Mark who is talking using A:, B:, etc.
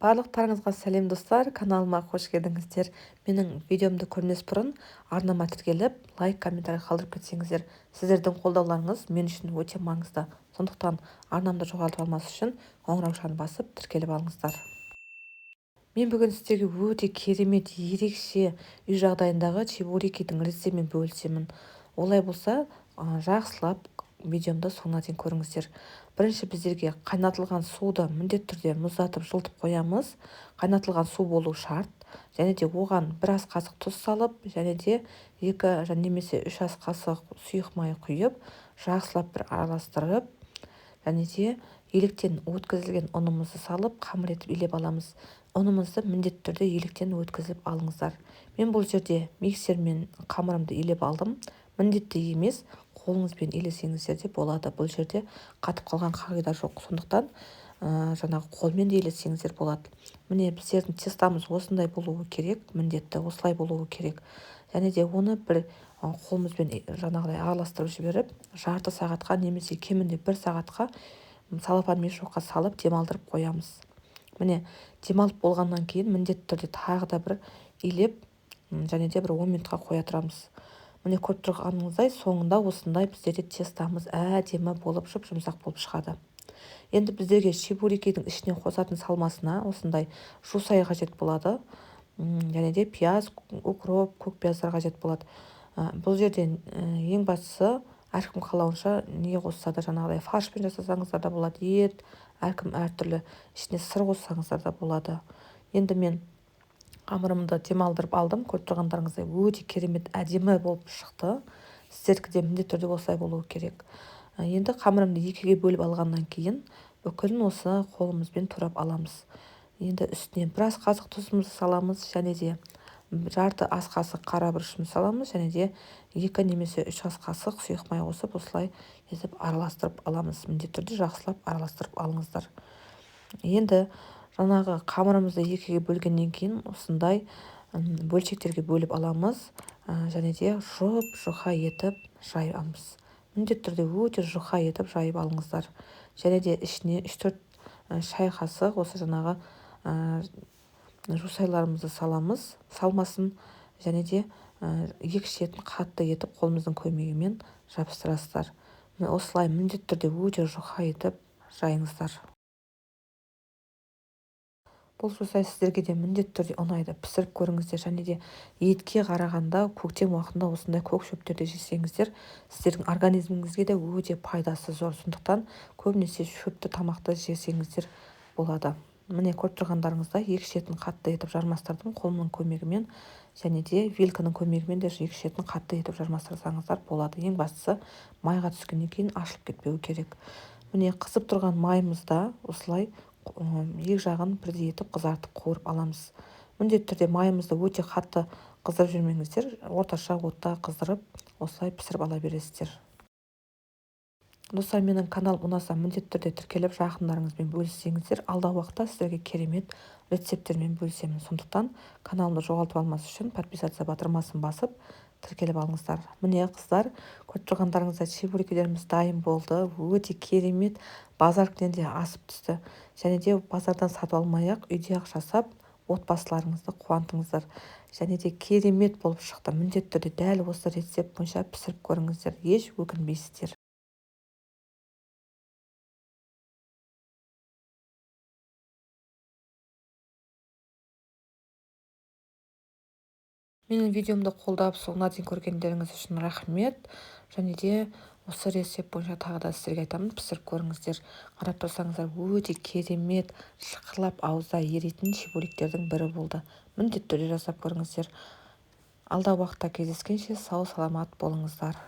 A: Барлықтарыңызға сәлем достар, каналыма қош келдіңіздер. Менің видеомды көрмес бұрын арнама тіркеліп, лайк, комментарий қалдырып кетсеңіздер, сіздердің қолдауларыңыз мен үшін өте маңызды. Сондықтан арнамды жоғалтып алмас үшін қоңыраушаны басып тіркеліп алыңыздар. Мен бүгін сіздерге өте керемет, ерекше үй жағдайындағы чебурекидің рецептімен бөлісемін. Олай болса, жақсылап видеомды соңына дейін көріңіздер. Бірінші біздерге қайнатылған суды міндетті түрде мұздатып жылытып қоямыз. Қайнатылған су болу шарт. Және де оған бір ас қасық тұз салып, және де 2 немесе 3 ас қасық сұйық май құйып, жақсылап бір араластырып, және де електен өткізілген ұнымызды салып, қамыр етіп илеп аламыз. Ұнымызды міндетті түрде електен өткізіп алыңыздар. Мен бұл жерде миксермен қамырымды илеп алдым. Міндетті емес, қолыңызбен илесеңіздер де болады. Бұл жерде қатып қалған қағида жоқ. Сондықтан жаңағы қолмен де илесеңіздер болады. Міне біздердің тестамыз осындай болуы керек, міндетті осылай болуы керек. Және де оны бір қолымызбен жаңағыдай араластырып жіберіп, жарты сағатқа немесе кемінде 1 сағатқа салапан мешокқа салып демалдырып қоямыз. Міне демалып болғаннан кейін міндетті түрде тағы да бір илеп, және де бір 10 минутқа қоя тұрамыз. Міне көріп тұрғаныңыздай соңында осындай біздерде тестамыз әдемі болып жұмсақ болып шығады. Енді біздерге чебурекидің ішіне қосатын салмасына осындай жусай қажет болады. Және де пияз, укроп, көк пияздар қажет болады. Бұл жерде ең бастысы әркім қалауынша не қосса да жаңағыдай фаршпен жасасаңыздар да болады, ет, әркім әртүрлі, ішіне сыр қоссаңыздар да болады. Енді мен қамырымды демалдырып алдым. Көріп тұрғандарыңыздай өте керемет әдемі болып шықты. Сіздердікі де міндетті түрде осылай болуы керек. Енді қамырымды 2-ге бөліп алғаннан кейін бүкілін осы қолымызбен турап аламыз. Енді үстіне бір ас қасық тұзымызды саламыз, және де жарты ас қасық қара бұрышымызды саламыз, және де 2 немесе 3 ас қасық сұйық май қосып осылай етіп араластырып аламыз. Міндетті түрде жақсылап араластырып алыңыздар. Енді жаңағы қамырымызды 2-ге бөлгеннен кейін осындай бөлшектерге бөліп аламыз, және де жұқа етіп жайамыз. Міндетті түрде өте жұқа етіп жайып алыңыздар. Және де ішіне 3-4 шай қасық осы жаңағы жусайларымызды саламыз, салмасын, және де 2 шетін қатты етіп қолымыздың көмегімен жабыстырасыздар. Осылай міндетті түрде өте жұқа етіп жайыңыздар. Бұл жусай сіздерге де міндетті түрде ұнайды. Пісіріп көріңіздер, және де етке қарағанда көктем уақытында осындай көк шөптерді жесеңіздер, сіздердің организміңізге де өте пайдасы зор. Сондықтан көбінесе шөпті тамақты жесеңіздер болады. Міне көріп тұрғандарыңызда 2 шетін қатты етіп жармастырдым қолымның көмегімен, және де вилканың көмегімен де 2 шетін қатты етіп жармастырсаңыздар болады. Ең бастысы майға түскеннен кейін ашылып кетпеу керек. Міне қызып тұрған майымызда осылай екі жағын бірдей етіп қызартып қуырып аламыз. Міндетті түрде майымызды өте қатты қыздырып жүрмеңіздер, орташа отта қыздырып осылай пісіріп ала бересіздер. Достар, менің каналым ұнаса міндетті түрде тіркеліп жақындарыңызбен бөліссеңіздер, алдағы уақытта сіздерге керемет рецепттермен бөлісемін. Сондықтан каналымды жоғалтып алмас үшін подписаться батырмасын басып тіркеліп алыңыздар. Міне қыздар, көріп тұрғандарыңыздай чебурекилеріміз дайын болды. Өте керемет, базаркіден де асып түсті. Және де базардан сатып алмай-ақ үйде-ақ жасап отбасыларыңызды қуантыңыздар. Және де керемет болып шықты. Міндетті түрде дәл осы рецепт бойынша пісіріп көріңіздер, еш өкінбейсіздер. Менің видеомды қолдап соңына дейін көргендеріңіз үшін рахмет. Және де осы рецепт бойынша тағы да сіздерге айтамын, пісіріп көріңіздер. Қарап тұрсаңыздар өте керемет, шықырлап ауызда еритін чебуректердің бірі болды. Міндетті түрде жасап көріңіздер. Алдағы уақытта кездескенше сау саламат болыңыздар.